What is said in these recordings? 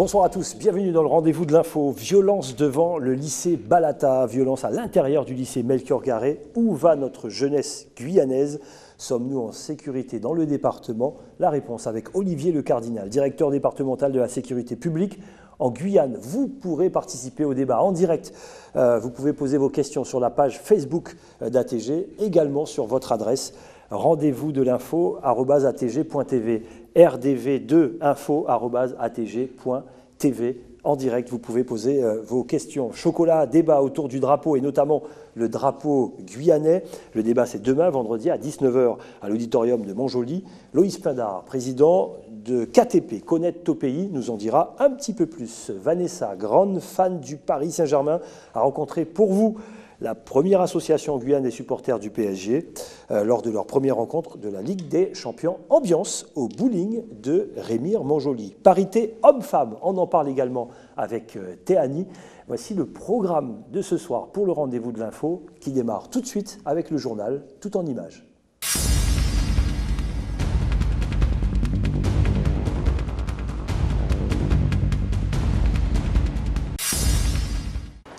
Bonsoir à tous, bienvenue dans le rendez-vous de l'info. Violence devant le lycée Balata, violence à l'intérieur du lycée Melchior Garret. Où va notre jeunesse guyanaise? Sommes-nous en sécurité dans le département? La réponse avec Olivier Le Cardinal, directeur départemental de la sécurité publique en Guyane. Vous pourrez participer au débat en direct. Vous pouvez poser vos questions sur la page Facebook d'ATG, également sur votre adresse rendez-vous de l'info@atg.tv. rdv2info@atg.tv. En direct, vous pouvez poser vos questions. Chocolat, débat autour du drapeau et notamment le drapeau guyanais. Le débat, c'est demain, vendredi, à 19h, à l'auditorium de Montjoly. Loïs Pindard, président de KTP, Connaître au pays, nous en dira un petit peu plus. Vanessa, grande fan du Paris Saint-Germain, a rencontré pour vous la première association en Guyane des supporters du PSG lors de leur première rencontre de la Ligue des Champions. Ambiance au bowling de Rémire-Montjoly. Parité homme-femme, on en parle également avec Théanie. Voici le programme de ce soir pour le rendez-vous de l'info qui démarre tout de suite avec le journal, tout en images.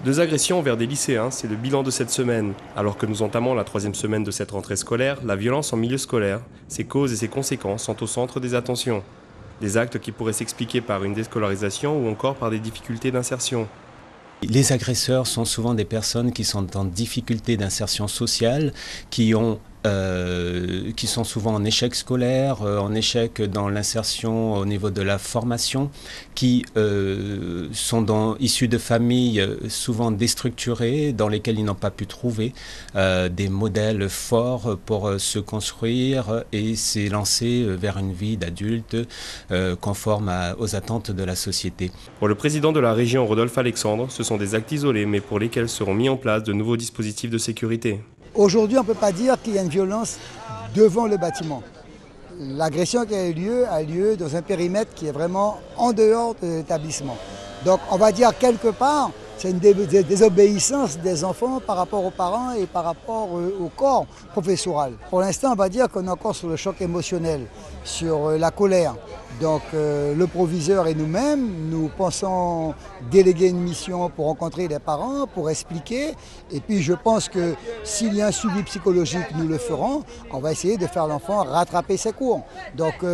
Deux agressions envers des lycéens, c'est le bilan de cette semaine. Alors que nous entamons la troisième semaine de cette rentrée scolaire, la violence en milieu scolaire, ses causes et ses conséquences sont au centre des attentions. Des actes qui pourraient s'expliquer par une déscolarisation ou encore par des difficultés d'insertion. Les agresseurs sont souvent des personnes qui sont en difficulté d'insertion sociale, qui sont souvent en échec scolaire, en échec dans l'insertion au niveau de la formation, qui sont issus de familles souvent déstructurées, dans lesquelles ils n'ont pas pu trouver des modèles forts pour se construire et s'élancer vers une vie d'adulte conforme aux attentes de la société. Pour le président de la région, Rodolphe Alexandre, ce sont des actes isolés, mais pour lesquels seront mis en place de nouveaux dispositifs de sécurité. Aujourd'hui, on ne peut pas dire qu'il y a une violence devant le bâtiment. L'agression qui a lieu dans un périmètre qui est vraiment en dehors de l'établissement. Donc on va dire quelque part, c'est une désobéissance des enfants par rapport aux parents et par rapport au corps professoral. Pour l'instant, on va dire qu'on est encore sur le choc émotionnel, sur la colère. Donc le proviseur et nous-mêmes, nous pensons déléguer une mission pour rencontrer les parents, pour expliquer. Et puis je pense que s'il y a un suivi psychologique, nous le ferons. On va essayer de faire l'enfant rattraper ses cours. Donc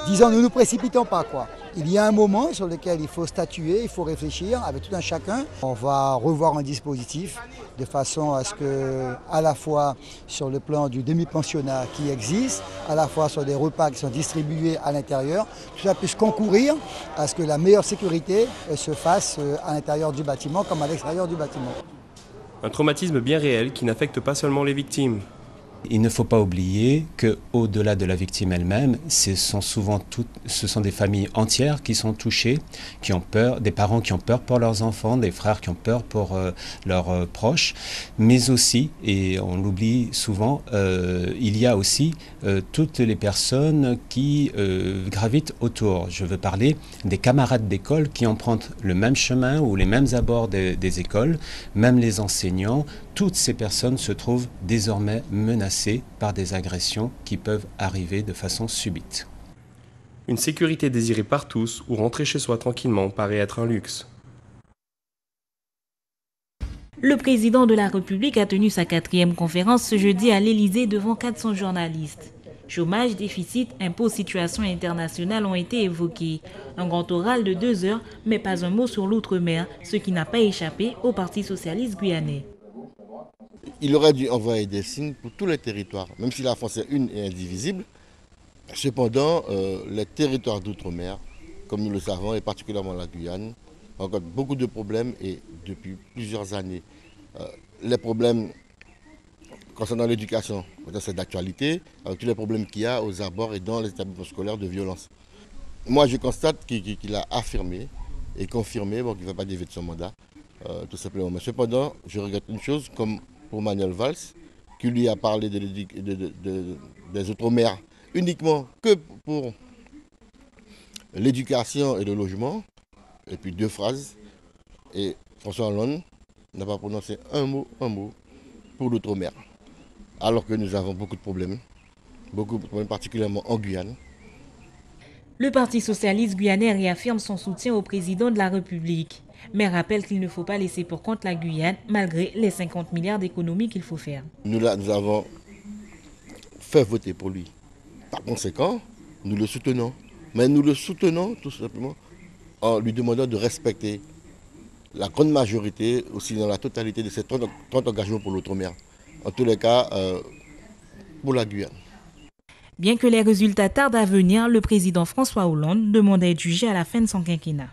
disons, ne nous précipitons pas, quoi. Il y a un moment sur lequel il faut statuer, il faut réfléchir avec tout un chacun. On va revoir un dispositif de façon à ce que, à la fois sur le plan du demi-pensionnat qui existe, à la fois sur des repas qui sont distribués à l'intérieur, tout ça puisse concourir à ce que la meilleure sécurité se fasse à l'intérieur du bâtiment comme à l'extérieur du bâtiment. Un traumatisme bien réel qui n'affecte pas seulement les victimes. Il ne faut pas oublier qu'au-delà de la victime elle-même, ce sont des familles entières qui sont touchées, qui ont peur, des parents qui ont peur pour leurs enfants, des frères qui ont peur pour leurs proches, mais aussi, et on l'oublie souvent, il y a aussi toutes les personnes qui gravitent autour. Je veux parler des camarades d'école qui empruntent le même chemin ou les mêmes abords des écoles, même les enseignants. Toutes ces personnes se trouvent désormais menacées par des agressions qui peuvent arriver de façon subite. Une sécurité désirée par tous ou rentrer chez soi tranquillement paraît être un luxe. Le président de la République a tenu sa 4e conférence ce jeudi à l'Élysée devant 400 journalistes. Chômage, déficit, impôts, situation internationale ont été évoqués. Un grand oral de 2 heures, mais pas un mot sur l'outre-mer, ce qui n'a pas échappé au Parti socialiste guyanais. Il aurait dû envoyer des signes pour tous les territoires, même si la France est une et indivisible. Cependant, les territoires d'outre-mer, comme nous le savons, et particulièrement la Guyane, rencontrent beaucoup de problèmes et depuis plusieurs années. Les problèmes concernant l'éducation, c'est d'actualité, avec tous les problèmes qu'il y a aux abords et dans les établissements scolaires de violence. Moi, je constate qu'il a affirmé et confirmé qu'il ne va pas dévier de son mandat, tout simplement. Mais cependant, je regrette une chose, comme pour Manuel Valls, qui lui a parlé des outre-mer uniquement que pour l'éducation et le logement, et puis 2 phrases, et François Hollande n'a pas prononcé un mot pour l'outre-mer, alors que nous avons beaucoup de problèmes particulièrement en Guyane. Le Parti socialiste guyanais réaffirme son soutien au président de la République, mais rappelle qu'il ne faut pas laisser pour compte la Guyane malgré les 50 milliards d'économies qu'il faut faire. Nous avons fait voter pour lui. Par conséquent, nous le soutenons. Mais nous le soutenons tout simplement en lui demandant de respecter la grande majorité, aussi dans la totalité de ces 30 engagements pour l'outre-mer. En tous les cas, pour la Guyane. Bien que les résultats tardent à venir, le président François Hollande demande à être jugé à la fin de son quinquennat.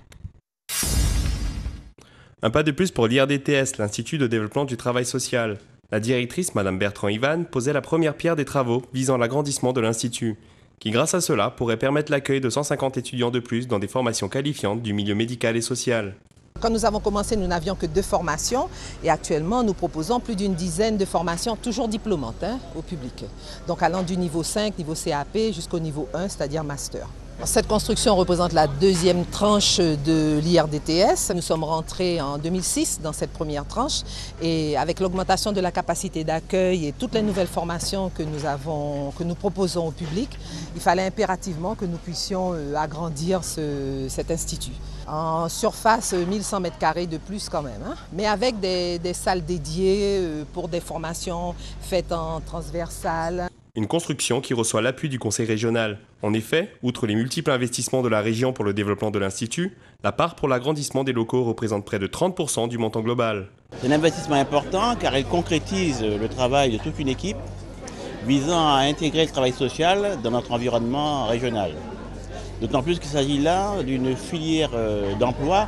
Un pas de plus pour l'IRDTS, l'Institut de développement du travail social. La directrice, Mme Bertrand-Ivan, posait la première pierre des travaux visant l'agrandissement de l'Institut, qui grâce à cela pourrait permettre l'accueil de 150 étudiants de plus dans des formations qualifiantes du milieu médical et social. Quand nous avons commencé, nous n'avions que 2 formations et actuellement nous proposons plus d'une dizaine de formations toujours diplômantes au public. Donc allant du niveau 5, niveau CAP jusqu'au niveau 1, c'est-à-dire master. Cette construction représente la 2e tranche de l'IRDTS. Nous sommes rentrés en 2006 dans cette première tranche et avec l'augmentation de la capacité d'accueil et toutes les nouvelles formations que nous proposons au public, il fallait impérativement que nous puissions agrandir cet institut. En surface, 1100 m² de plus quand même, mais avec des salles dédiées pour des formations faites en transversale. Une construction qui reçoit l'appui du Conseil régional. En effet, outre les multiples investissements de la région pour le développement de l'Institut, la part pour l'agrandissement des locaux représente près de 30% du montant global. C'est un investissement important car il concrétise le travail de toute une équipe visant à intégrer le travail social dans notre environnement régional. D'autant plus qu'il s'agit là d'une filière d'emploi,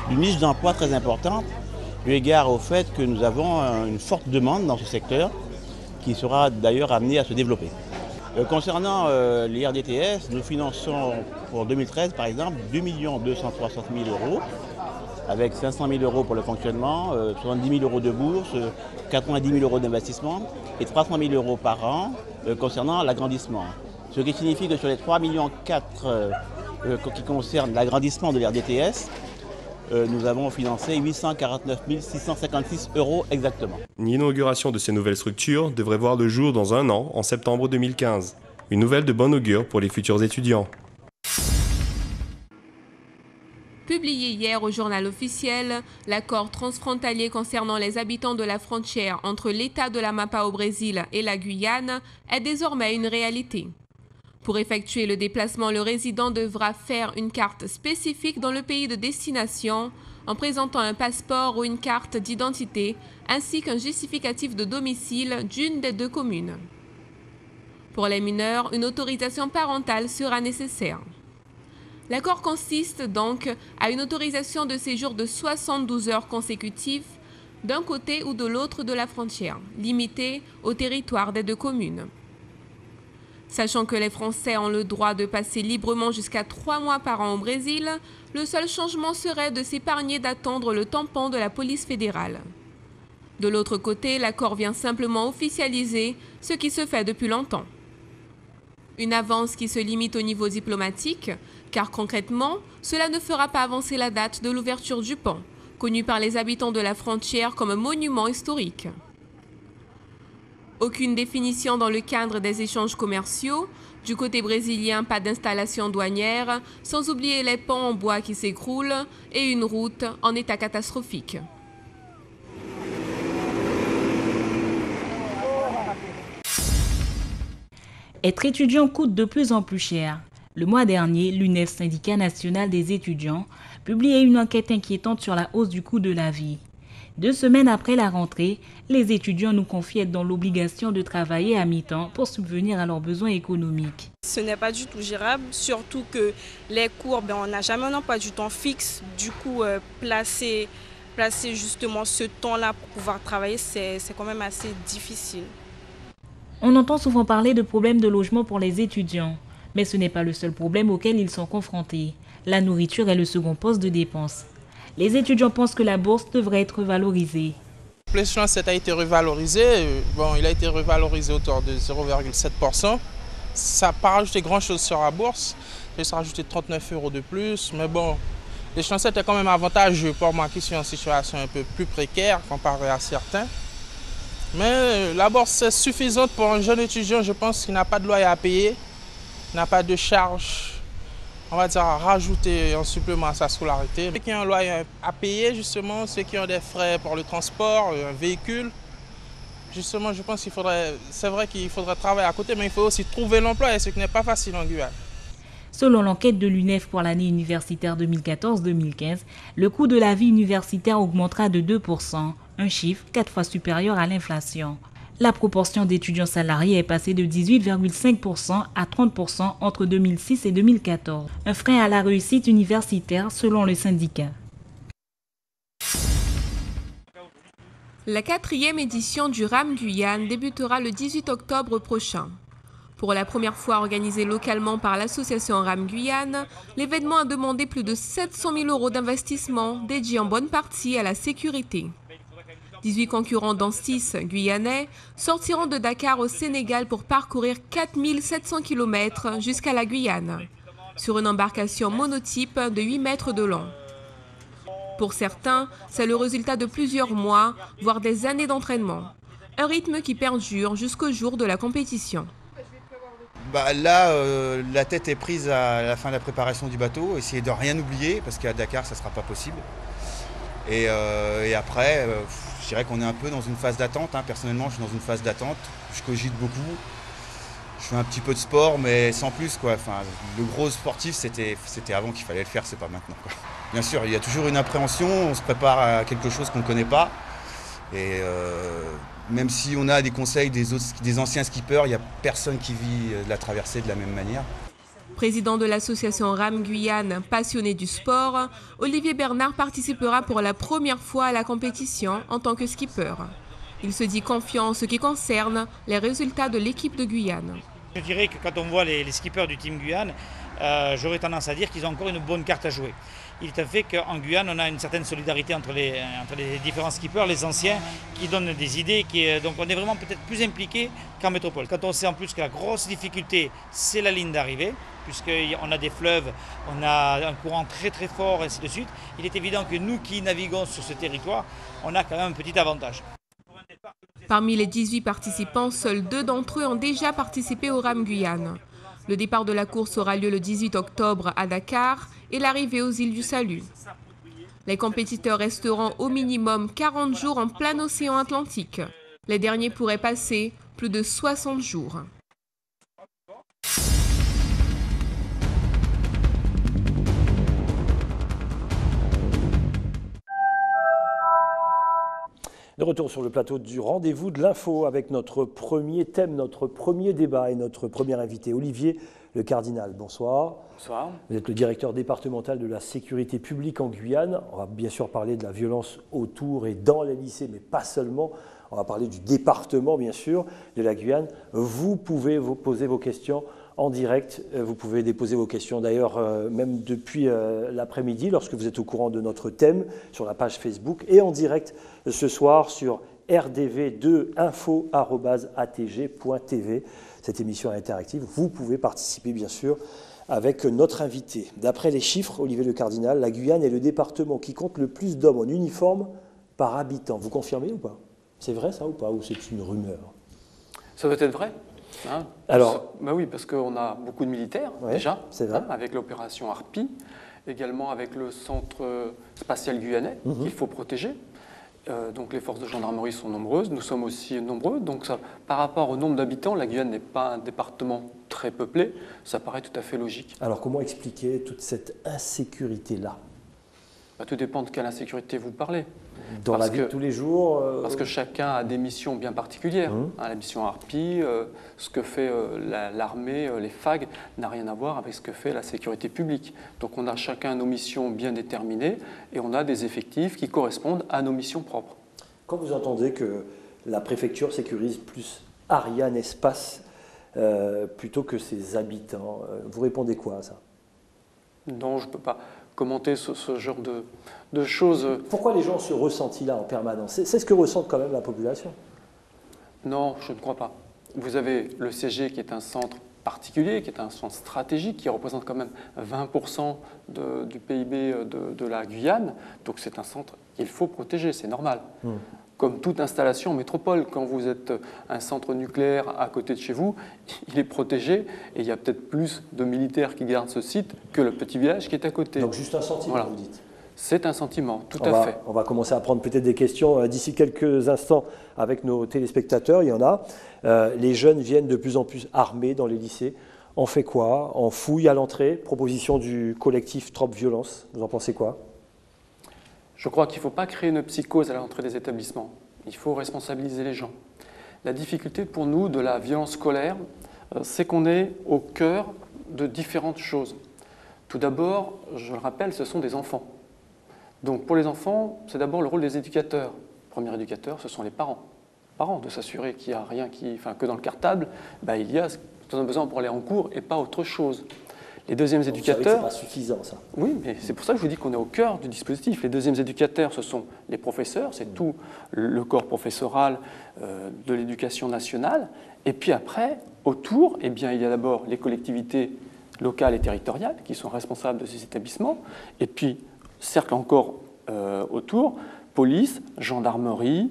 d'une niche d'emploi très importante, eu égard au fait que nous avons une forte demande dans ce secteur, qui sera d'ailleurs amené à se développer. Concernant l'IRDTS, nous finançons pour 2013 par exemple 2 260 000 €, avec 500 000 € pour le fonctionnement, 70 000 € de bourse, 90 000 € d'investissement et 300 000 € par an concernant l'agrandissement. Ce qui signifie que sur les 3,4 millions qui concernent l'agrandissement de l'IRDTS, nous avons financé 849 656 € exactement. L'inauguration de ces nouvelles structures devrait voir le jour dans 1 an, en septembre 2015. Une nouvelle de bon augure pour les futurs étudiants. Publié hier au journal officiel, l'accord transfrontalier concernant les habitants de la frontière entre l'État de l'Amapá au Brésil et la Guyane est désormais une réalité. Pour effectuer le déplacement, le résident devra faire une carte spécifique dans le pays de destination en présentant un passeport ou une carte d'identité ainsi qu'un justificatif de domicile d'une des 2 communes. Pour les mineurs, une autorisation parentale sera nécessaire. L'accord consiste donc à une autorisation de séjour de 72 heures consécutives d'un côté ou de l'autre de la frontière, limitée au territoire des 2 communes. Sachant que les Français ont le droit de passer librement jusqu'à 3 mois par an au Brésil, le seul changement serait de s'épargner d'attendre le tampon de la police fédérale. De l'autre côté, l'accord vient simplement officialiser ce qui se fait depuis longtemps. Une avance qui se limite au niveau diplomatique, car concrètement, cela ne fera pas avancer la date de l'ouverture du pont, connu par les habitants de la frontière comme un monument historique. Aucune définition dans le cadre des échanges commerciaux. Du côté brésilien, pas d'installation douanière, sans oublier les ponts en bois qui s'écroulent et une route en état catastrophique. Être étudiant coûte de plus en plus cher. Le mois dernier, l'UNEF, syndicat national des étudiants, publiait une enquête inquiétante sur la hausse du coût de la vie. 2 semaines après la rentrée, les étudiants nous confient être dans l'obligation de travailler à mi-temps pour subvenir à leurs besoins économiques. Ce n'est pas du tout gérable, surtout que les cours, on n'a jamais un emploi du temps fixe. Du coup, placer justement ce temps-là pour pouvoir travailler, c'est quand même assez difficile. On entend souvent parler de problèmes de logement pour les étudiants, mais ce n'est pas le seul problème auquel ils sont confrontés. La nourriture est le second poste de dépense. Les étudiants pensent que la bourse devrait être revalorisée. L'échelon 7 a été revalorisé. Il a été revalorisé à hauteur de 0,7%. Ça n'a pas rajouté grand-chose sur la bourse. Ça a rajouté 39 € de plus. Mais bon, l'échelon 7 est quand même avantageux pour moi qui suis en situation un peu plus précaire comparé à certains. Mais la bourse est suffisante pour un jeune étudiant, je pense, qui n'a pas de loyer à payer, n'a pas de charges on va dire, à rajouter un supplément à sa scolarité. Ceux qui ont un loyer à payer, justement, ceux qui ont des frais pour le transport, un véhicule, justement, je pense qu'il faudrait, c'est vrai qu'il faudrait travailler à côté, mais il faut aussi trouver l'emploi, et ce qui n'est pas facile en Guyane. Selon l'enquête de l'UNEF pour l'année universitaire 2014-2015, le coût de la vie universitaire augmentera de 2%, un chiffre 4 fois supérieur à l'inflation. La proportion d'étudiants salariés est passée de 18,5% à 30% entre 2006 et 2014. Un frein à la réussite universitaire selon le syndicat. La 4e édition du RAM Guyane débutera le 18 octobre prochain. Pour la première fois organisée localement par l'association RAM Guyane, l'événement a demandé plus de 700 000 € d'investissement dédiés en bonne partie à la sécurité. 18 concurrents dont 6 Guyanais sortiront de Dakar au Sénégal pour parcourir 4700 km jusqu'à la Guyane, sur une embarcation monotype de 8 mètres de long. Pour certains, c'est le résultat de plusieurs mois, voire des années d'entraînement. Un rythme qui perdure jusqu'au jour de la compétition. Là, la tête est prise à la fin de la préparation du bateau, essayer de rien oublier, parce qu'à Dakar, ça ne sera pas possible. Et après, je dirais qu'on est un peu dans une phase d'attente. Personnellement, je suis dans une phase d'attente. Je cogite beaucoup. Je fais un petit peu de sport, mais sans plus, quoi. Enfin, le gros sportif, c'était avant qu'il fallait le faire, c'est pas maintenant, quoi. Bien sûr, il y a toujours une appréhension, on se prépare à quelque chose qu'on ne connaît pas. Et même si on a des conseils des anciens skippers, il n'y a personne qui vit la traversée de la même manière. Président de l'association RAM Guyane, passionné du sport, Olivier Bernard participera pour la première fois à la compétition en tant que skipper. Il se dit confiant en ce qui concerne les résultats de l'équipe de Guyane. Je dirais que quand on voit les skippers du Team Guyane, j'aurais tendance à dire qu'ils ont encore une bonne carte à jouer. Il est un fait qu'en Guyane, on a une certaine solidarité entre les différents skippers, les anciens, qui donnent des idées. Donc on est vraiment peut-être plus impliqués qu'en métropole. Quand on sait en plus que la grosse difficulté, c'est la ligne d'arrivée, puisqu'on a des fleuves, on a un courant très très fort, et ainsi de suite, il est évident que nous qui naviguons sur ce territoire, on a quand même un petit avantage. Parmi les 18 participants, seuls 2 d'entre eux ont déjà participé au RAM Guyane. Le départ de la course aura lieu le 18 octobre à Dakar et l'arrivée aux îles du Salut. Les compétiteurs resteront au minimum 40 jours en plein océan Atlantique. Les derniers pourraient passer plus de 60 jours. De retour sur le plateau du rendez-vous de l'info avec notre premier thème, notre premier débat et notre premier invité, Olivier Le Cardinal. Bonsoir. Bonsoir. Vous êtes le directeur départemental de la sécurité publique en Guyane. On va bien sûr parler de la violence autour et dans les lycées, mais pas seulement. On va parler du département, bien sûr, de la Guyane. Vous pouvez vous poser vos questions en direct. Vous pouvez déposer vos questions d'ailleurs même depuis l'après-midi lorsque vous êtes au courant de notre thème sur la page Facebook et en direct ce soir sur rdv2info@atg.tv. Cette émission est interactive. Vous pouvez participer bien sûr avec notre invité. D'après les chiffres, Olivier Le Cardinal, la Guyane est le département qui compte le plus d'hommes en uniforme par habitant. Vous confirmez ou pas? C'est vrai ça ou pas? Ou c'est une rumeur? Ça doit être vrai. Alors, oui, parce qu'on a beaucoup de militaires déjà, avec l'opération Harpie, également avec le centre spatial guyanais qu'il faut protéger. Donc les forces de gendarmerie sont nombreuses, nous sommes aussi nombreux. Donc ça, par rapport au nombre d'habitants, la Guyane n'est pas un département très peuplé, ça paraît tout à fait logique. Alors comment expliquer toute cette insécurité-là? Tout dépend de quelle insécurité vous parlez. Dans la vie de tous les jours Parce que chacun a des missions bien particulières. La mission Harpie, ce que fait l'armée, les FAG, n'a rien à voir avec ce que fait la sécurité publique. Donc on a chacun nos missions bien déterminées et on a des effectifs qui correspondent à nos missions propres. Quand vous entendez que la préfecture sécurise plus Ariane Espace plutôt que ses habitants, vous répondez quoi à ça? Non, je ne peux pas commenter ce genre de choses. Pourquoi les gens ont ce ressenti-là en permanence? C'est ce que ressent quand même la population. Non, je ne crois pas. Vous avez le CG qui est un centre particulier, qui est un centre stratégique, qui représente quand même 20% du PIB de la Guyane. Donc c'est un centre qu'il faut protéger, c'est normal. comme toute installation en métropole. Quand vous êtes un centre nucléaire à côté de chez vous, il est protégé et il y a peut-être plus de militaires qui gardent ce site que le petit village qui est à côté. Donc juste un sentiment, voilà. Vous dites. C'est un sentiment, tout à fait. On va commencer à prendre peut-être des questions d'ici quelques instants avec nos téléspectateurs. Il y en a. Les jeunes viennent de plus en plus armés dans les lycées. On fait quoi? On fouille à l'entrée. Proposition du collectif Trop Violence. Vous en pensez quoi? Je crois qu'il ne faut pas créer une psychose à l'entrée des établissements. Il faut responsabiliser les gens. La difficulté pour nous de la violence scolaire, c'est qu'on est au cœur de différentes choses. Tout d'abord, je le rappelle, ce sont des enfants. Donc pour les enfants, c'est d'abord le rôle des éducateurs. Le premier éducateur, ce sont les parents. Parents, de s'assurer qu'il n'y a rien que dans le cartable, il y a ce dont on a besoin pour aller en cours et pas autre chose. Les deuxièmes éducateurs... C'est pas suffisant, ça. Oui, mais c'est pour ça que je vous dis qu'on est au cœur du dispositif. Les deuxièmes éducateurs, ce sont les professeurs, c'est tout le corps professoral de l'éducation nationale. Et puis après, autour, il y a d'abord les collectivités locales et territoriales qui sont responsables de ces établissements. Et puis, cercle encore autour, police, gendarmerie,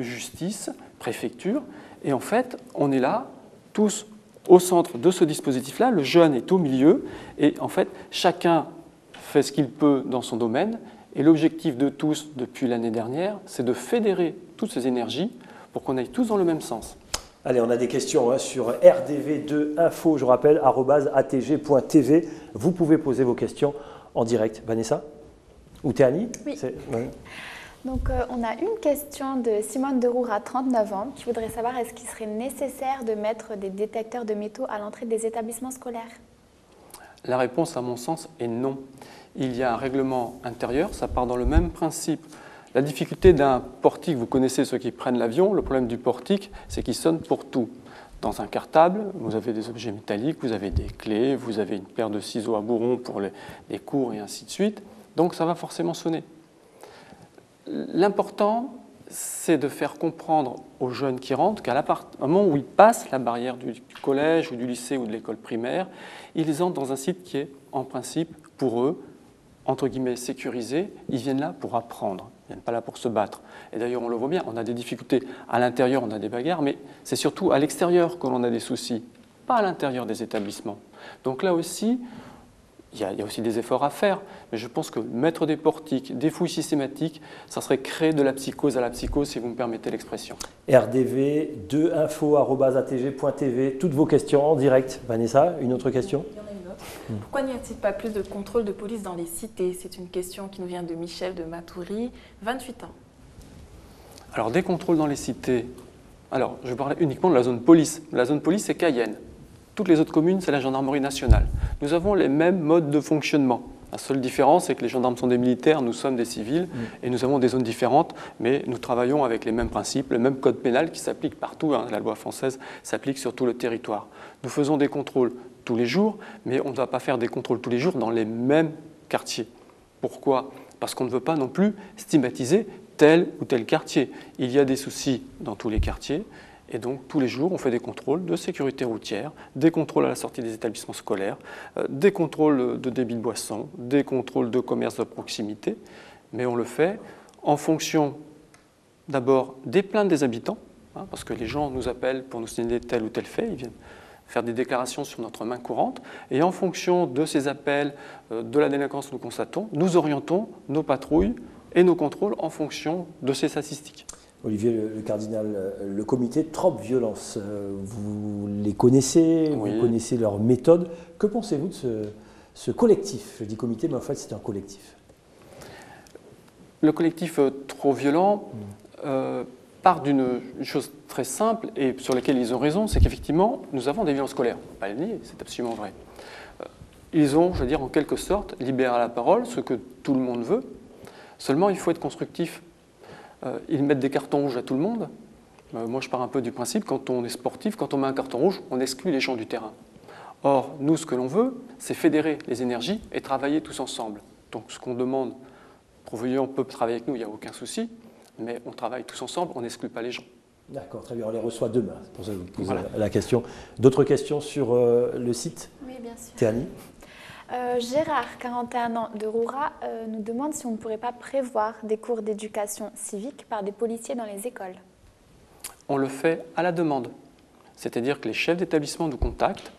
justice, préfecture. Et en fait, on est là, tous au centre de ce dispositif-là, le jeune est au milieu, et en fait, chacun fait ce qu'il peut dans son domaine, et l'objectif de tous, depuis l'année dernière, c'est de fédérer toutes ces énergies pour qu'on aille tous dans le même sens. Allez, on a des questions sur rdv2info, je rappelle, @atg.tv. Vous pouvez poser vos questions en direct. Vanessa ou Théanie? Oui. Donc, on a une question de Simone Deroura, 39 ans, qui voudrait savoir est-ce qu'il serait nécessaire de mettre des détecteurs de métaux à l'entrée des établissements scolaires? La réponse, à mon sens, est non. Il y a un règlement intérieur, ça part dans le même principe. La difficulté d'un portique, vous connaissez ceux qui prennent l'avion, le problème du portique, c'est qu'il sonne pour tout. Dans un cartable, vous avez des objets métalliques, vous avez des clés, vous avez une paire de ciseaux à bourron pour les cours et ainsi de suite. Donc ça va forcément sonner. L'important, c'est de faire comprendre aux jeunes qui rentrent qu'à un moment où ils passent la barrière du collège ou du lycée ou de l'école primaire, ils entrent dans un site qui est, en principe, pour eux, entre guillemets, sécurisé. Ils viennent là pour apprendre, ils ne viennent pas là pour se battre. Et d'ailleurs, on le voit bien, on a des difficultés. À l'intérieur, on a des bagarres, mais c'est surtout à l'extérieur que l'on a des soucis, pas à l'intérieur des établissements. Donc là aussi, il y a aussi des efforts à faire, mais je pense que mettre des portiques, des fouilles systématiques, ça serait créer de la psychose à la psychose, si vous me permettez l'expression. rdv2info@atg.tv, toutes vos questions en direct. Vanessa, une autre question? Il y en a une autre. Pourquoi n'y a-t-il pas plus de contrôle de police dans les cités? C'est une question qui nous vient de Michel de Matoury, 28 ans. Alors, des contrôles dans les cités. Alors, je parlais uniquement de la zone police. La zone police, c'est Cayenne. Toutes les autres communes, c'est la gendarmerie nationale. Nous avons les mêmes modes de fonctionnement. La seule différence, c'est que les gendarmes sont des militaires, nous sommes des civils, et nous avons des zones différentes, mais nous travaillons avec les mêmes principes, le même code pénal qui s'applique partout. La loi française s'applique sur tout le territoire. Nous faisons des contrôles tous les jours, mais on ne va pas faire des contrôles tous les jours dans les mêmes quartiers. Pourquoi? Parce qu'on ne veut pas non plus stigmatiser tel ou tel quartier. Il y a des soucis dans tous les quartiers. Et donc, tous les jours, on fait des contrôles de sécurité routière, des contrôles à la sortie des établissements scolaires, des contrôles de débit de boissons, des contrôles de commerce de proximité. Mais on le fait en fonction, d'abord, des plaintes des habitants, parce que les gens nous appellent pour nous signaler tel ou tel fait, ils viennent faire des déclarations sur notre main courante. Et en fonction de ces appels, de la délinquance que nous constatons, nous orientons nos patrouilles et nos contrôles en fonction de ces statistiques. Olivier le cardinal, le comité Trop Violence, vous les connaissez, oui. Vous connaissez leur méthode. Que pensez-vous de ce collectif? Je dis comité, mais en fait c'est un collectif. Le collectif Trop Violent part d'une chose très simple et sur laquelle ils ont raison, c'est qu'effectivement nous avons des violences scolaires. On ne peut pas le nier, c'est absolument vrai. Ils ont, je veux dire, en quelque sorte, libéré la parole, ce que tout le monde veut. Seulement, il faut être constructif. Ils mettent des cartons rouges à tout le monde. Moi, je pars un peu du principe, quand on est sportif, quand on met un carton rouge, on exclut les gens du terrain. Or, nous, ce que l'on veut, c'est fédérer les énergies et travailler tous ensemble. Donc, ce qu'on demande, Pro-Violent peut travailler avec nous, il n'y a aucun souci, mais on travaille tous ensemble, on n'exclut pas les gens. D'accord, très bien, on les reçoit demain, c'est pour ça que je vous pose la question. D'autres questions sur le site? Oui, bien sûr. Théanie? Gérard, 41 ans, de Roura, nous demande si on ne pourrait pas prévoir des cours d'éducation civique par des policiers dans les écoles. On le fait à la demande. C'est-à-dire que les chefs d'établissement nous contactent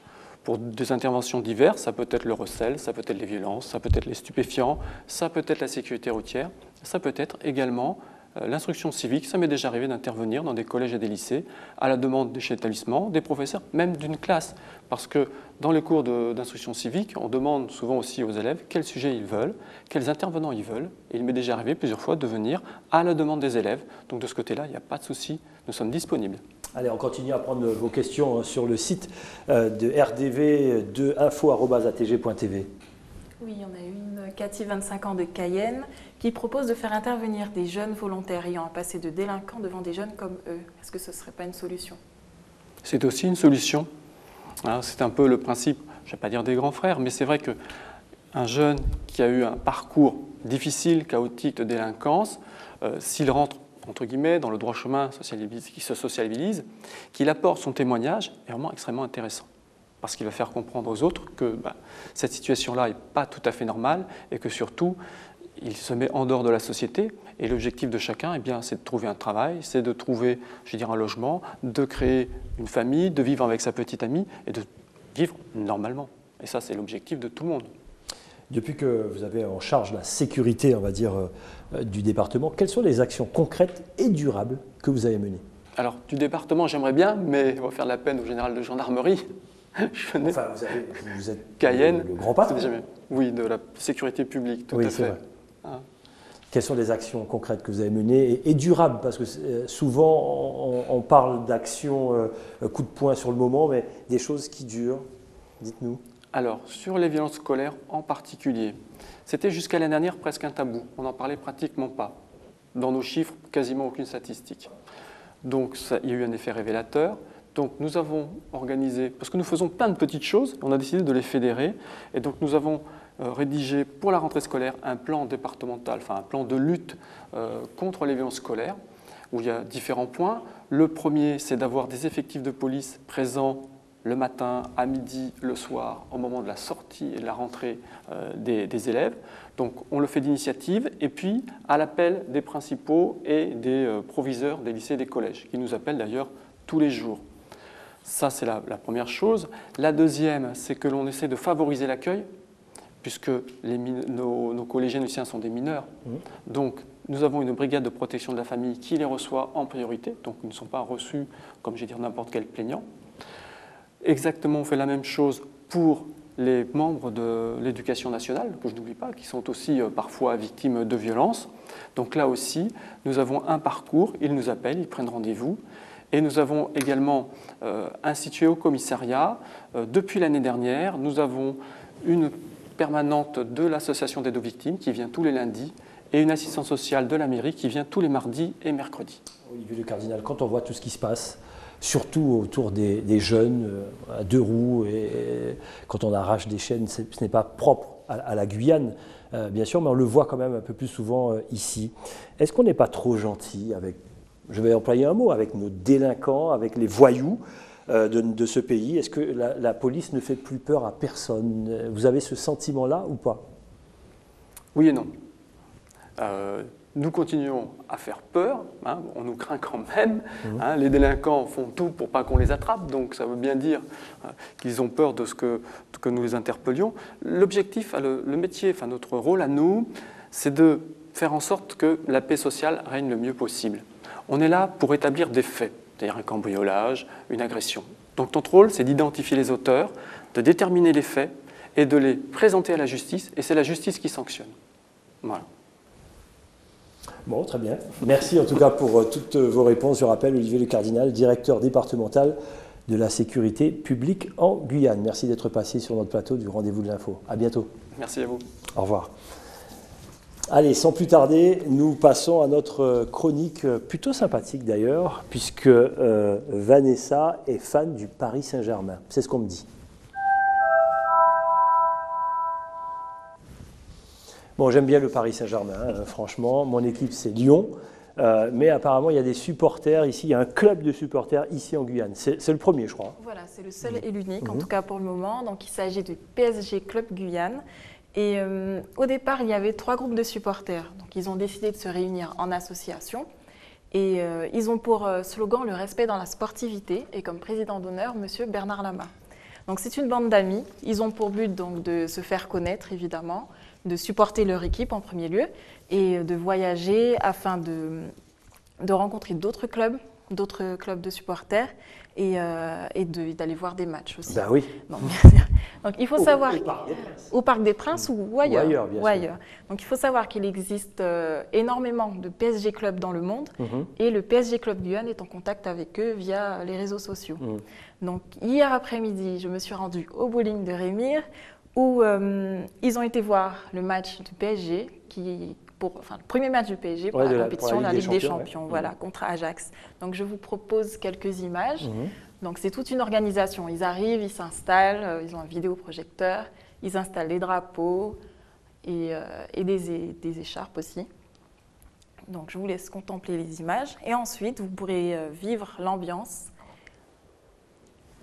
pour des interventions diverses. Ça peut être le recel, ça peut être les violences, ça peut être les stupéfiants, ça peut être la sécurité routière, ça peut être également l'instruction civique. Ça m'est déjà arrivé d'intervenir dans des collèges et des lycées à la demande des chefs d'établissement, des professeurs, même d'une classe. Parce que dans les cours d'instruction civique, on demande souvent aussi aux élèves quels sujets ils veulent, quels intervenants ils veulent. Et il m'est déjà arrivé plusieurs fois de venir à la demande des élèves. Donc de ce côté-là, il n'y a pas de souci, nous sommes disponibles. Allez, on continue à prendre vos questions sur le site de rdv2info@atg.tv. Oui, on a une, Cathy, 25 ans de Cayenne, qui propose de faire intervenir des jeunes volontaires ayant un passé de délinquants devant des jeunes comme eux. Est-ce que ce ne serait pas une solution? C'est aussi une solution. C'est un peu le principe, je ne vais pas dire des grands frères, mais c'est vrai qu'un jeune qui a eu un parcours difficile, chaotique de délinquance, s'il rentre entre guillemets dans le droit chemin, qui se sociabilise, qu'il apporte son témoignage est vraiment extrêmement intéressant. Parce qu'il va faire comprendre aux autres que cette situation-là n'est pas tout à fait normale et que surtout, il se met en dehors de la société. Et l'objectif de chacun, c'est de trouver un travail, c'est de trouver, un logement, de créer une famille, de vivre avec sa petite amie et de vivre normalement. Et ça, c'est l'objectif de tout le monde. Depuis que vous avez en charge la sécurité, on va dire, du département, quelles sont les actions concrètes et durables que vous avez menées? Alors, du département, j'aimerais bien, mais on va faire la peine au général de gendarmerie. Enfin, vous êtes Cayenne, le grand patron. Oui, de la sécurité publique, tout à fait. Vrai. Quelles sont les actions concrètes que vous avez menées et durables? Parce que souvent, on parle d'actions coup de poing sur le moment, mais des choses qui durent. Dites-nous. Alors, sur les violences scolaires en particulier, c'était jusqu'à l'année dernière presque un tabou. On n'en parlait pratiquement pas. Dans nos chiffres, quasiment aucune statistique. Donc, il y a eu un effet révélateur. Donc, nous avons organisé, parce que nous faisons plein de petites choses, on a décidé de les fédérer. Et donc, nous avons rédigé pour la rentrée scolaire un plan départemental, enfin un plan de lutte contre les violences scolaires, où il y a différents points. Le premier, c'est d'avoir des effectifs de police présents le matin, à midi, le soir, au moment de la sortie et de la rentrée des élèves. Donc on le fait d'initiative et puis à l'appel des principaux et des proviseurs des lycées et des collèges, qui nous appellent d'ailleurs tous les jours. Ça, c'est la première chose. La deuxième, c'est que l'on essaie de favoriser l'accueil, puisque nos collégiens et lycéens sont des mineurs. Donc nous avons une brigade de protection de la famille qui les reçoit en priorité, donc ils ne sont pas reçus comme n'importe quel plaignant. Exactement, on fait la même chose pour les membres de l'éducation nationale, que je n'oublie pas, qui sont aussi parfois victimes de violences. Donc là aussi, nous avons un parcours, ils nous appellent, ils prennent rendez-vous. Et nous avons également institué au commissariat, depuis l'année dernière, nous avons une permanente de l'association d'aide aux victimes qui vient tous les lundis et une assistante sociale de la mairie qui vient tous les mardis et mercredis. Olivier Le Cardinal, quand on voit tout ce qui se passe, surtout autour des jeunes à deux roues, et quand on arrache des chaînes, ce n'est pas propre à la Guyane, bien sûr, mais on le voit quand même un peu plus souvent ici. Est-ce qu'on n'est pas trop gentil avec, je vais employer un mot, avec nos délinquants, avec les voyous de ce pays? Est-ce que la police ne fait plus peur à personne? Vous avez ce sentiment-là ou pas? Oui et non. Nous continuons à faire peur, on nous craint quand même. Les délinquants font tout pour pas qu'on les attrape, donc ça veut bien dire qu'ils ont peur de ce que nous les interpellions. L'objectif, le métier, notre rôle à nous, c'est de faire en sorte que la paix sociale règne le mieux possible. On est là pour établir des faits, c'est-à-dire un cambriolage, une agression. Donc notre rôle, c'est d'identifier les auteurs, de déterminer les faits et de les présenter à la justice, et c'est la justice qui sanctionne. Voilà. Bon, très bien. Merci en tout cas pour toutes vos réponses. Je rappelle Olivier Le Cardinal, directeur départemental de la sécurité publique en Guyane. Merci d'être passé sur notre plateau du Rendez-vous de l'Info. À bientôt. Merci à vous. Au revoir. Allez, sans plus tarder, nous passons à notre chronique plutôt sympathique d'ailleurs, puisque Vanessa est fan du Paris Saint-Germain. C'est ce qu'on me dit. Bon, j'aime bien le Paris Saint-Germain, franchement. Mon équipe, c'est Lyon. mais apparemment il y a des supporters ici, il y a un club de supporters ici en Guyane. C'est le premier, je crois. Voilà, c'est le seul et l'unique, en tout cas pour le moment. Donc il s'agit du PSG Club Guyane. Et au départ, il y avait 3 groupes de supporters. Donc ils ont décidé de se réunir en association. Et ils ont pour slogan le respect dans la sportivité. Et comme président d'honneur, M. Bernard Lama. Donc c'est une bande d'amis. Ils ont pour but donc de se faire connaître, évidemment, de supporter leur équipe en premier lieu et de voyager afin de rencontrer d'autres clubs de supporters et d'aller voir des matchs aussi. Ben oui. Donc il faut savoir au Parc des Princes ou ailleurs. Donc il faut savoir qu'il existe énormément de PSG clubs dans le monde et le PSG Club Guyane est en contact avec eux via les réseaux sociaux. Donc hier après-midi, je me suis rendue au bowling de Rémire où ils ont été voir le match du PSG le premier match du PSG pour la compétition de la Ligue des Champions, voilà, contre Ajax. Donc je vous propose quelques images. Donc c'est toute une organisation. Ils arrivent, ils s'installent, ils ont un vidéoprojecteur, ils installent les drapeaux et des écharpes aussi. Donc je vous laisse contempler les images et ensuite vous pourrez vivre l'ambiance.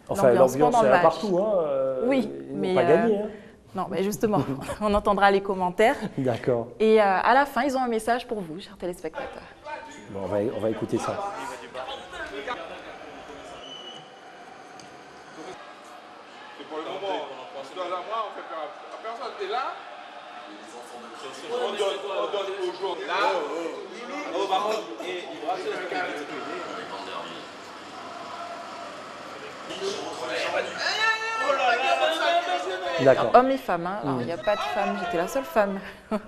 Enfin l'ambiance c'est partout, hein. Oui, mais pas gagné. Hein. Non, mais justement, on entendra les commentaires. D'accord. Et à la fin, ils ont un message pour vous, chers téléspectateurs. Bon, on va écouter ça. C'est pour le moment. Moi, on fait peur à personne. T'es là. On donne aux jours. Là. Oh, par contre, hommes et femmes, hein. Alors, il n'y a pas de femmes, j'étais la seule femme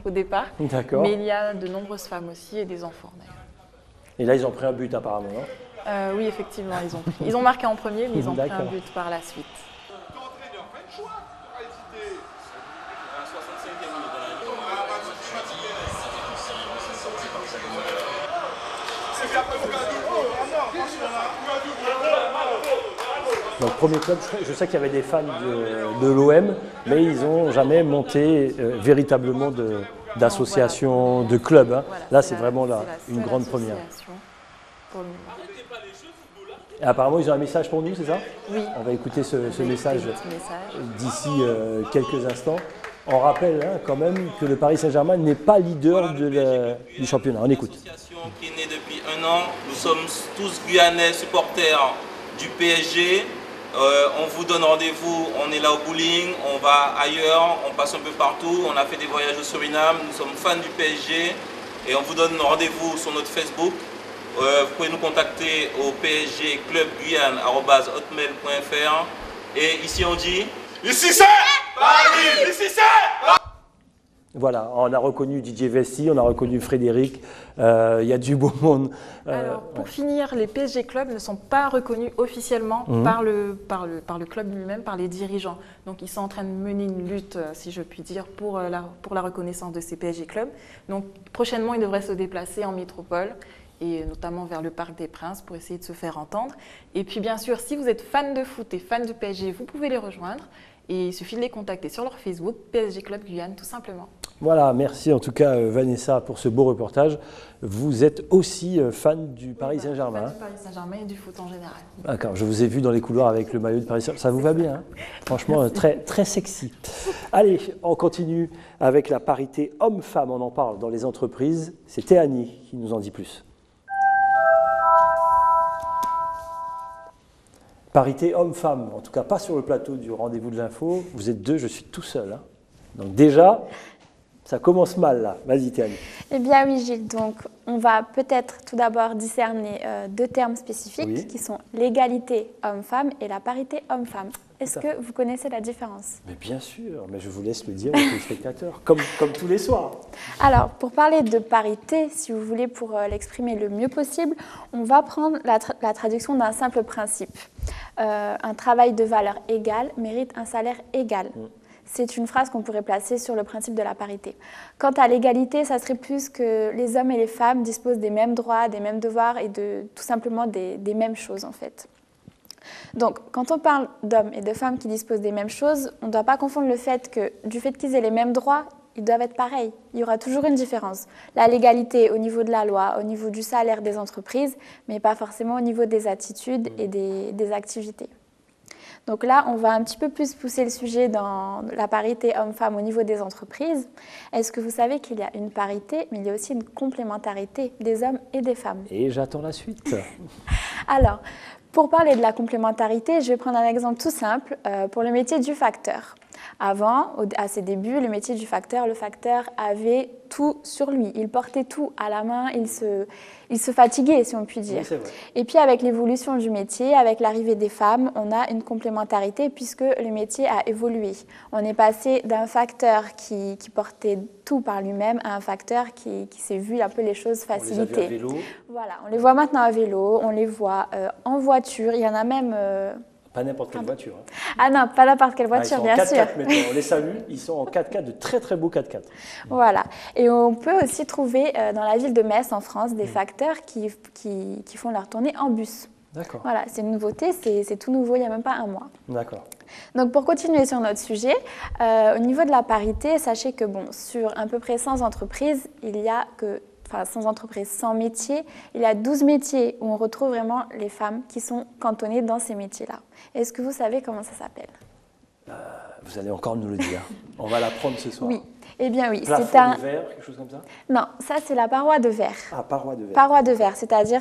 au départ, mais il y a de nombreuses femmes aussi et des enfants d'ailleurs. Et là ils ont pris un but apparemment, non? Oui, effectivement, ils ont marqué en premier, mais ils ont pris un but par la suite. Donc premier club, je sais qu'il y avait des fans de l'OM, mais ils n'ont jamais monté véritablement d'association, de club. Hein. Voilà, là, c'est vraiment une grande première. Et apparemment, ils ont un message pour nous, c'est ça? Oui. On va écouter ce message d'ici quelques instants. On rappelle quand même que le Paris Saint-Germain n'est pas leader du championnat. On écoute. Une association qui est née depuis 1 an. Nous sommes tous Guyanais, supporters du PSG. On vous donne rendez-vous, on est là au bowling, on va ailleurs, on passe un peu partout, on a fait des voyages au Suriname, nous sommes fans du PSG et on vous donne rendez-vous sur notre Facebook. Vous pouvez nous contacter au psgclubguyane@hotmail.fr et ici on dit ici c'est Paris, ici c'est Paris. Voilà, on a reconnu Didier Vessi, on a reconnu Frédéric, il y a du beau monde. Alors, pour finir, les PSG clubs ne sont pas reconnus officiellement par le club lui-même, par les dirigeants. Donc, ils sont en train de mener une lutte, si je puis dire, pour la reconnaissance de ces PSG clubs. Donc, prochainement, ils devraient se déplacer en métropole et notamment vers le Parc des Princes pour essayer de se faire entendre. Et puis, bien sûr, si vous êtes fan de foot et fan de PSG, vous pouvez les rejoindre. Et il suffit de les contacter sur leur Facebook, PSG Club Guyane, tout simplement. Voilà, merci en tout cas Vanessa pour ce beau reportage. Vous êtes aussi fan du Paris Saint-Germain. Fan du Paris Saint-Germain et du foot en général. D'accord, je vous ai vu dans les couloirs avec le maillot de Paris Saint-Germain. Ça vous va bien, hein? Franchement, très sexy. Allez, on continue avec la parité homme-femme. On en parle dans les entreprises. C'est Théanie qui nous en dit plus. Parité homme-femme, en tout cas pas sur le plateau du rendez-vous de l'info. Vous êtes 2, je suis tout seul. Hein. Donc déjà, ça commence mal là. Vas-y Théanie. Eh bien oui Gilles, donc on va peut-être tout d'abord discerner 2 termes spécifiques qui sont l'égalité homme-femme et la parité homme-femme. Est-ce que vous connaissez la différence? Mais bien sûr, mais je vous laisse le dire aux téléspectateurs, comme tous les soirs. Alors, pour parler de parité, si vous voulez, pour l'exprimer le mieux possible, on va prendre la traduction d'un simple principe. Un travail de valeur égale mérite un salaire égal. C'est une phrase qu'on pourrait placer sur le principe de la parité. Quant à l'égalité, ça serait plus que les hommes et les femmes disposent des mêmes droits, des mêmes devoirs et tout simplement des mêmes choses en fait. Donc, quand on parle d'hommes et de femmes qui disposent des mêmes choses, on ne doit pas confondre le fait du fait qu'ils aient les mêmes droits, ils doivent être pareils. Il y aura toujours une différence. La légalité au niveau de la loi, au niveau du salaire des entreprises, mais pas forcément au niveau des attitudes et des activités. Donc là, on va un petit peu plus pousser le sujet dans la parité homme-femme au niveau des entreprises. Est-ce que vous savez qu'il y a une parité, mais il y a aussi une complémentarité des hommes et des femmes? Et j'attends la suite. Alors, pour parler de la complémentarité, je vais prendre un exemple tout simple pour le métier du facteur. Avant, à ses débuts, le métier du facteur, le facteur avait tout sur lui. Il portait tout à la main, il se fatiguait, si on peut dire. Oui, et puis avec l'évolution du métier, avec l'arrivée des femmes, on a une complémentarité puisque le métier a évolué. On est passé d'un facteur qui portait tout par lui-même à un facteur qui s'est vu un peu les choses facilitées. On les a vus à vélo. Voilà, on les voit maintenant à vélo, on les voit en voiture, il y en a même... Pas n'importe quelle voiture. Hein. Ah non, pas n'importe quelle voiture, bien sûr. Ils sont en 4x4 maintenant, on les salue, ils sont en 4x4, de très très beaux 4x4. Voilà, et on peut aussi trouver dans la ville de Metz en France des facteurs qui font leur tournée en bus. D'accord. Voilà, c'est une nouveauté, c'est tout nouveau, il n'y a même pas un mois. D'accord. Donc pour continuer sur notre sujet, au niveau de la parité, sachez que bon, sur à peu près 100 entreprises, il y a que... Enfin, 100 entreprises, 100 métiers, il y a 12 métiers où on retrouve vraiment les femmes qui sont cantonnées dans ces métiers-là. Est-ce que vous savez comment ça s'appelle? Vous allez encore nous le dire. On va l'apprendre ce soir. Oui. Eh bien oui, c'est un... de verre, quelque chose comme ça? Non, ça c'est la paroi de verre. Ah, paroi de verre. Paroi de verre, c'est-à-dire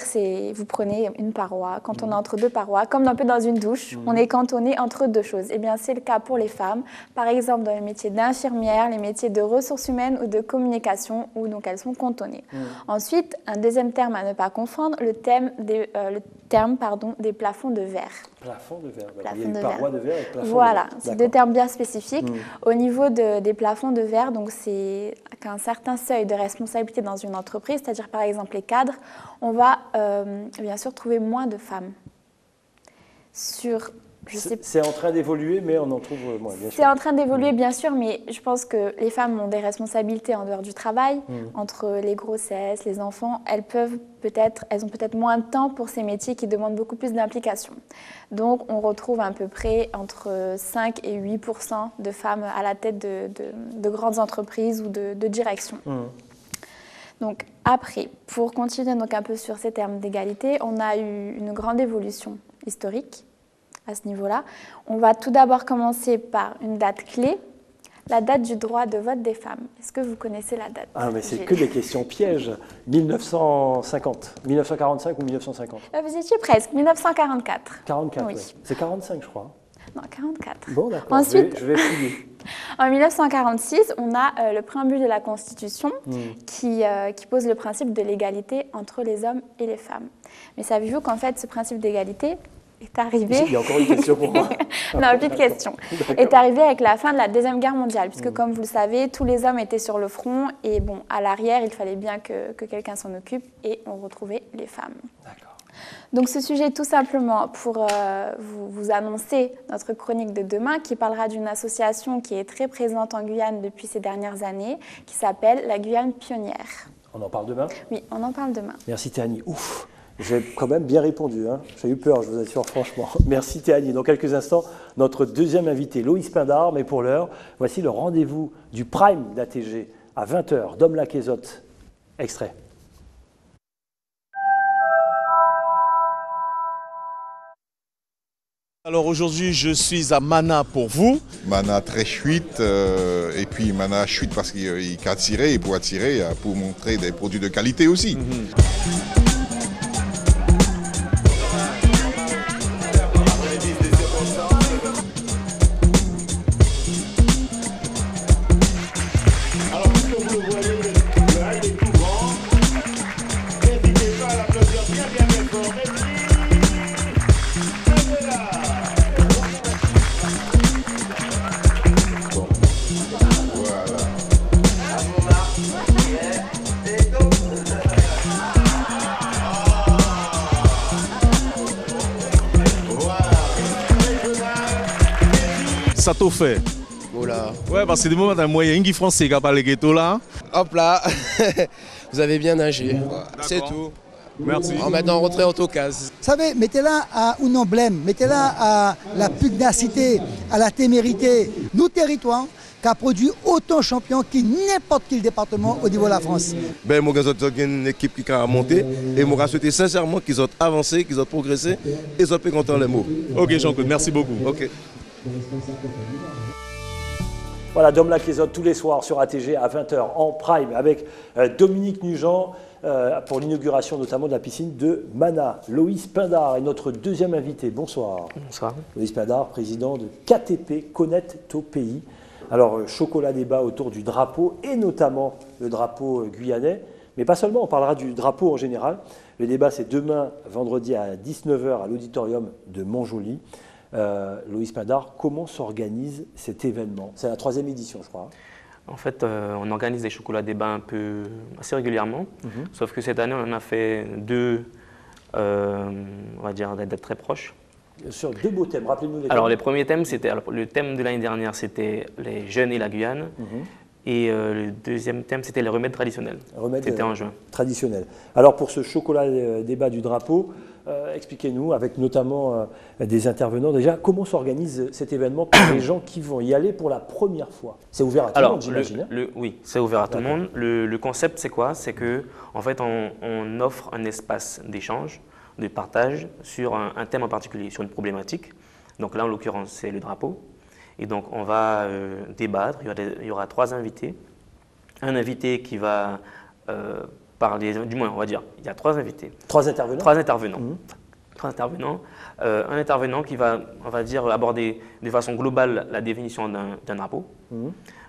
vous prenez une paroi, quand on est entre deux parois, comme un peu dans une douche, on est cantonné entre deux choses. Eh bien c'est le cas pour les femmes, par exemple dans les métiers d'infirmière, les métiers de ressources humaines ou de communication, où donc elles sont cantonnées. Ensuite, un deuxième terme à ne pas confondre, le terme des plafonds de verre. Plafond de verre. Plafond il y a une paroi de verre et plafond voilà, de verre. C'est deux termes bien spécifiques. Au niveau des plafonds de verre, donc c'est qu'un certain seuil de responsabilité dans une entreprise, c'est-à-dire par exemple les cadres, on va bien sûr trouver moins de femmes. C'est en train d'évoluer, mais on en trouve moins, bien sûr. C'est en train d'évoluer, bien sûr, mais je pense que les femmes ont des responsabilités en dehors du travail, entre les grossesses, les enfants. Elles ont peut-être moins de temps pour ces métiers qui demandent beaucoup plus d'implication. Donc, on retrouve à peu près entre 5 et 8% de femmes à la tête de grandes entreprises ou de direction. Donc, après, pour continuer donc un peu sur ces termes d'égalité, on a eu une grande évolution historique à ce niveau-là. On va tout d'abord commencer par une date clé, la date du droit de vote des femmes. Est-ce que vous connaissez la date? Ah, mais c'est que des questions pièges. 1950, 1945 ou 1950? Vous étiez presque, 1944. 44, oui. C'est 45, je crois. Non, 44. Bon, d'accord, ensuite, je vais fouiller. En 1946, on a le préambule de la Constitution qui pose le principe de l'égalité entre les hommes et les femmes. Mais savez-vous qu'en fait, ce principe d'égalité est arrivé... Il y a encore une question pour moi. Non, plus de question. Est arrivé avec la fin de la Deuxième Guerre mondiale, puisque comme vous le savez, tous les hommes étaient sur le front et bon, à l'arrière, il fallait bien que quelqu'un s'en occupe et on retrouvait les femmes. D'accord. Donc ce sujet, tout simplement, pour vous annoncer notre chronique de demain, qui parlera d'une association qui est très présente en Guyane depuis ces dernières années, qui s'appelle la Guyane Pionnière. On en parle demain? Oui, on en parle demain. Merci Théanie. Ouf, j'ai quand même bien répondu. Hein. J'ai eu peur, je vous assure, franchement. Merci Théanie. Dans quelques instants, notre deuxième invité, Loïs Pindar. Mais pour l'heure, voici le rendez-vous du Prime d'ATG à 20h. Dom Laquezotte. Extrait. Alors aujourd'hui, je suis à Mana pour vous. Mana très chouette, et puis Mana chouette parce qu'il peut attirer, pour montrer des produits de qualité aussi. Ça t'a fait. Voilà. Ouais, parce que des moments, dans le moyen qui français qui a parlé ghetto là. Hop là, vous avez bien nagé. C'est tout. Merci. Maintenant, on rentre en autocase. Vous savez, mettez-la à un emblème, mettez-la à la pugnacité, à la témérité. Nos territoires, qui a produit autant de champions que n'importe quel département au niveau de la France. Ben, moi, j'ai une équipe qui a monté et moi, je souhaite sincèrement qu'ils ont avancé, qu'ils ont progressé et ils ont pu content les mots. Ok, Jean-Claude, merci beaucoup. Ok. Voilà, Dom Lac-les-Autres tous les soirs sur ATG à 20h en prime avec Dominique Nugent pour l'inauguration notamment de la piscine de Mana. Loïs Pindar est notre deuxième invité. Bonsoir. Bonsoir. Loïs Pindar, président de KTP, Connaître au pays. Alors, chocolat débat autour du drapeau et notamment le drapeau guyanais. Mais pas seulement, on parlera du drapeau en général. Le débat, c'est demain, vendredi à 19h à l'auditorium de Montjoly. Loïs Pindar, comment s'organise cet événement? C'est la 3e édition, je crois. En fait, on organise des chocolats débats assez régulièrement, sauf que cette année, on en a fait 2, on va dire, d'être très proches. Sur 2 beaux thèmes, rappelez-nous les thèmes. Alors, les premiers thèmes, le thème de l'année dernière, c'était les jeunes et la Guyane. Et le deuxième thème, c'était les remèdes traditionnels. C'était en juin. Traditionnels. Alors, pour ce chocolat débat du drapeau, expliquez-nous, avec notamment des intervenants, déjà, comment s'organise cet événement pour les gens qui vont y aller pour la première fois? C'est ouvert à tout le monde, j'imagine. Oui, c'est ouvert à tout le monde. Le concept, c'est quoi? C'est qu'en fait, on offre un espace d'échange, de partage sur un thème en particulier, sur une problématique. Donc là, en l'occurrence, c'est le drapeau. Et donc, on va débattre. Il y aura 3 invités. Un invité qui va parler, du moins, on va dire, il y a 3 invités. 3 intervenants? 3 intervenants. 3 intervenants. Un intervenant qui va, on va dire, aborder de façon globale la définition d'un drapeau.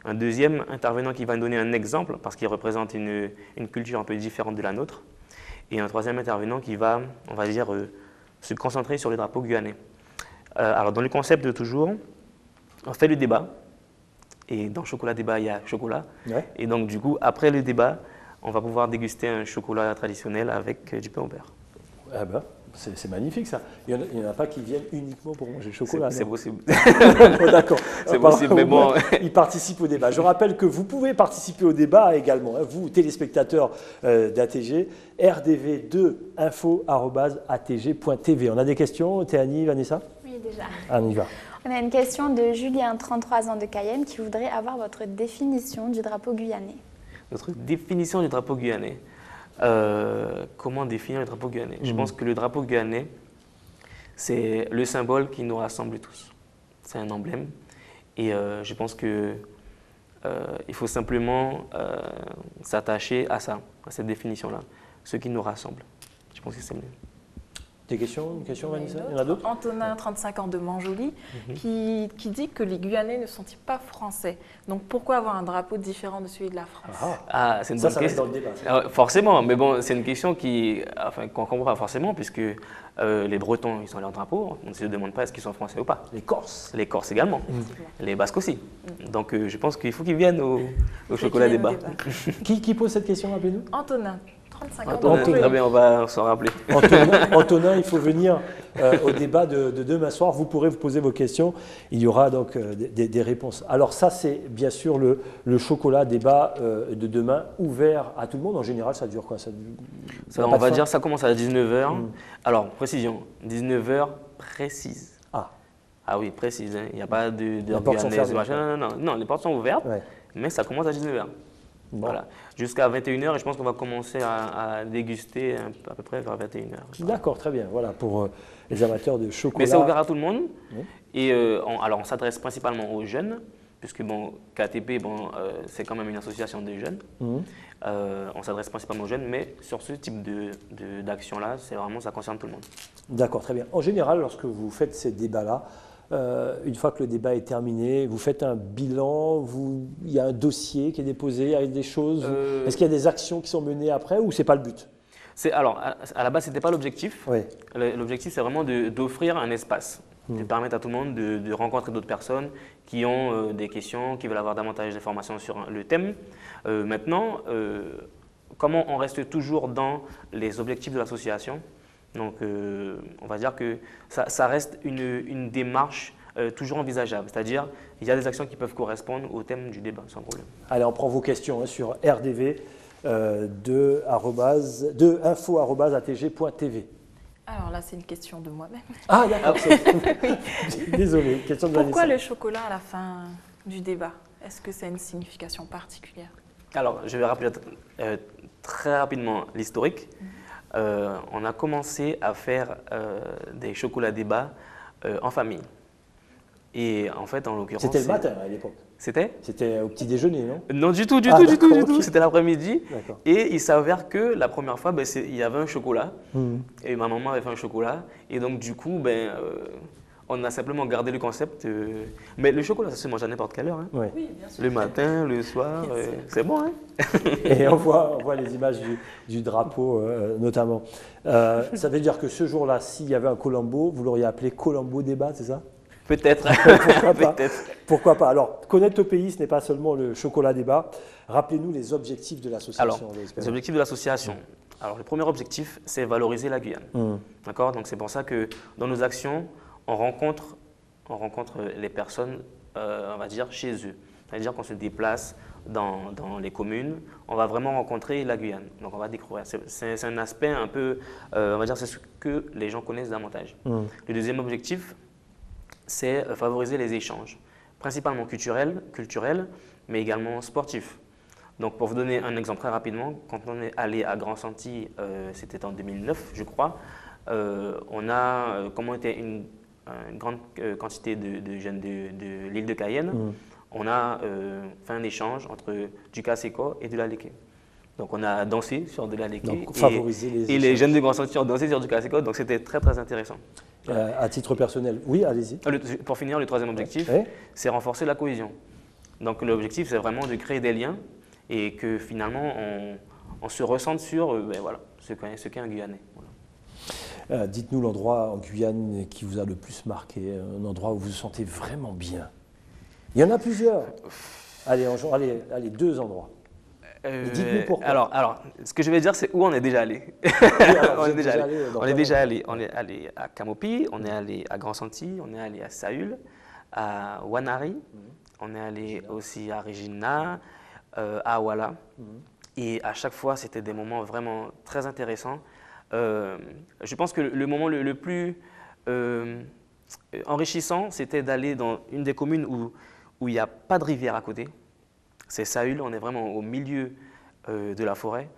Un deuxième intervenant qui va donner un exemple, parce qu'il représente une culture un peu différente de la nôtre. Et un troisième intervenant qui va, on va dire, se concentrer sur le drapeau guyanais. Alors, dans le concept de toujours, on fait le débat, et dans Chocolat Débat, il y a chocolat. Ouais. Et donc, du coup, après le débat, on va pouvoir déguster un chocolat traditionnel avec du pain au beurre. Ah ben, c'est magnifique ça. Il n'y en a pas qui viennent uniquement pour manger le chocolat. C'est possible. Oh, d'accord. C'est possible, mais bon. Ils participent au débat. Je rappelle que vous pouvez participer au débat également, hein, vous, téléspectateurs d'ATG, rdv2info@atg.tv. On a des questions, Théanie, Vanessa? Oui, déjà. Ah, on y va. On a une question de Julien, 33 ans de Cayenne, qui voudrait avoir votre définition du drapeau guyanais. Notre définition du drapeau guyanais. Comment définir le drapeau guyanais? Je pense que le drapeau guyanais, c'est le symbole qui nous rassemble tous. C'est un emblème. Et je pense qu'il faut simplement s'attacher à ça, à cette définition-là, ce qui nous rassemble. Je pense que c'est mieux. Des questions? Une question, Vanessa? Il y en a d'autres? Antonin, 35 ans de Montjoly, qui dit que les Guyanais ne sont pas français. Donc pourquoi avoir un drapeau différent de celui de la France? C'est une bonne question. Dans le débat, forcément, mais bon, c'est une question qu'on ne comprend pas forcément, puisque les Bretons, ils ont leur drapeau. On ne se demande pas est-ce qu'ils sont français ou pas. Les Corses? Les Corses également. Les Basques aussi. Donc je pense qu'il faut qu'ils viennent au chocolat débat. Qui pose cette question, rappelez-nous? Antonin. Antonin, très bien, on va s'en rappeler. Antonin, il faut venir au débat de demain soir. Vous pourrez vous poser vos questions. Il y aura donc des réponses. Alors ça, c'est bien sûr le chocolat débat de demain, ouvert à tout le monde. En général, ça dure quoi? On va dire ça commence à 19h. Alors, précision, 19h précise. Ah oui, précise. Il n'y a pas de non, les portes sont ouvertes, mais ça commence à 19h. Bon. Voilà, jusqu'à 21h, et je pense qu'on va commencer à déguster à peu près vers 21h. D'accord, très bien. Voilà, pour les amateurs de chocolat. Mais c'est ouvert à tout le monde. Et alors, on s'adresse principalement aux jeunes, puisque bon, KTP, c'est quand même une association des jeunes. On s'adresse principalement aux jeunes, mais sur ce type d'action-là, ça concerne tout le monde. D'accord, très bien. En général, lorsque vous faites ces débats-là, une fois que le débat est terminé, vous faites un bilan, il y a un dossier qui est déposé, il y a des choses. Est-ce qu'il y a des actions qui sont menées après ou ce n'est pas le but? Alors, à la base, ce n'était pas l'objectif. Oui. L'objectif, c'est vraiment d'offrir un espace, de permettre à tout le monde de rencontrer d'autres personnes qui ont des questions, qui veulent avoir davantage d'informations sur le thème. Maintenant, comment on reste toujours dans les objectifs de l'association? Donc, on va dire que ça reste une démarche toujours envisageable. C'est-à-dire, il y a des actions qui peuvent correspondre au thème du débat, sans problème. Allez, on prend vos questions sur rdv de info@atg.tv. Alors là, c'est une question de moi-même. Ah, d'accord. Désolé, question de Vanessa. Pourquoi le chocolat à la fin du débat? Est-ce que ça a une signification particulière? Alors, je vais rappeler très rapidement l'historique. On a commencé à faire des chocolats débat en famille. Et en fait, en l'occurrence... C'était le matin à l'époque? C'était au petit déjeuner, non? Non, du tout, du tout. C'était l'après-midi. Et il s'avère que la première fois, il y avait un chocolat. Et ma maman avait fait un chocolat. Et donc, du coup, on a simplement gardé le concept. Mais le chocolat, ça se mange à n'importe quelle heure. Hein. Oui, bien sûr. Le matin, le soir, c'est bon. Hein. Et on voit les images du drapeau, notamment. Ça veut dire que ce jour-là, s'il y avait un Colombo, vous l'auriez appelé Colombo Débat, c'est ça? Peut-être. Pourquoi pas. Alors, connaître au pays, ce n'est pas seulement le chocolat débat. Rappelez-nous les objectifs de l'association. Alors, les objectifs de l'association. Alors, le premier objectif, c'est valoriser la Guyane. D'accord? Donc, c'est pour ça que dans nos actions, on rencontre les personnes, on va dire, chez eux. C'est-à-dire qu'on se déplace dans les communes, on va vraiment rencontrer la Guyane. Donc, on va découvrir. C'est un aspect un peu, on va dire, c'est ce que les gens connaissent davantage. Le deuxième objectif, c'est favoriser les échanges, principalement culturels, mais également sportifs. Donc, pour vous donner un exemple très rapidement, quand on est allé à Grand Senti, c'était en 2009, je crois, on a, comme on était une grande quantité de jeunes de l'île de Cayenne, on a fait un échange entre du Kaseko et de la Leke. Donc, on a dansé sur de la Leke et les jeunes de Grand Senti ont dansé sur du Kaseko, donc c'était très, très intéressant. À titre personnel, oui, allez-y. Pour finir, le troisième objectif, c'est renforcer la cohésion. Donc l'objectif, c'est vraiment de créer des liens et que finalement, on se ressente sur ce qu'est un Guyanais. Voilà. Dites-nous l'endroit en Guyane qui vous a le plus marqué, un endroit où vous vous sentez vraiment bien. Il y en a plusieurs. Allez, deux endroits. Dites-nous pourquoi. Alors, ce que je vais dire, c'est où on est déjà allé. On est déjà allé. On est allé à Kamopi, on est allé à Grand Senti, on est allé à Saül, à Wanari, on est allé aussi à Regina, à Awala. Et à chaque fois, c'était des moments vraiment très intéressants. Je pense que le moment le plus enrichissant, c'était d'aller dans une des communes où il n'y a pas de rivière à côté. C'est Saül, on est vraiment au milieu de la forêt.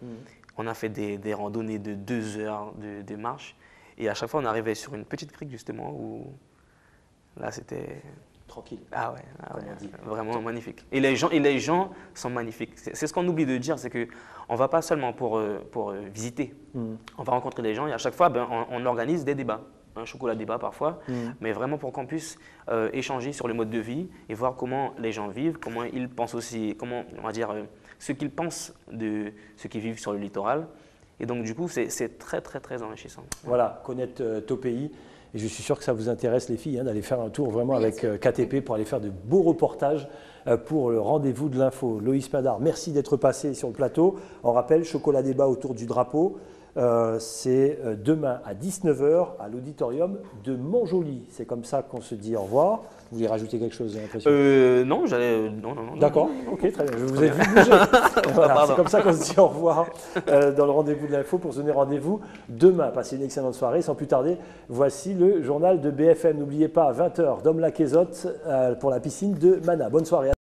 On a fait des randonnées de 2 heures de marche. Et à chaque fois, on arrivait sur une petite crique, justement, où là, c'était... Tranquille. Ah ouais, vraiment magnifique. Et les gens sont magnifiques. C'est ce qu'on oublie de dire, c'est qu'on ne va pas seulement pour visiter. On va rencontrer des gens et à chaque fois, on organise des débats. Un chocolat débat parfois, mais vraiment pour qu'on puisse échanger sur le mode de vie et voir comment les gens vivent, comment ils pensent aussi, comment, on va dire, ce qu'ils pensent de ceux qui vivent sur le littoral. Et donc du coup, c'est très, très, très enrichissant. Voilà, connaître Topéi. Et je suis sûr que ça vous intéresse, les filles, d'aller faire un tour vraiment avec KTP pour aller faire de beaux reportages pour le rendez-vous de l'info. Loïs Madar, merci d'être passé sur le plateau. On rappelle, chocolat débat autour du drapeau. C'est demain à 19h à l'auditorium de Montjoly. C'est comme ça qu'on se dit au revoir. Vous voulez rajouter quelque chose, j'ai l'impression? Non, non. D'accord, ok, très bien. Je vous ai vu bouger. Voilà, c'est comme ça qu'on se dit au revoir dans le rendez-vous de l'info pour se donner rendez-vous demain. Passez une excellente soirée. Sans plus tarder, voici le journal de BFM. N'oubliez pas, à 20h, Dom Laquezotte pour la piscine de Mana. Bonne soirée.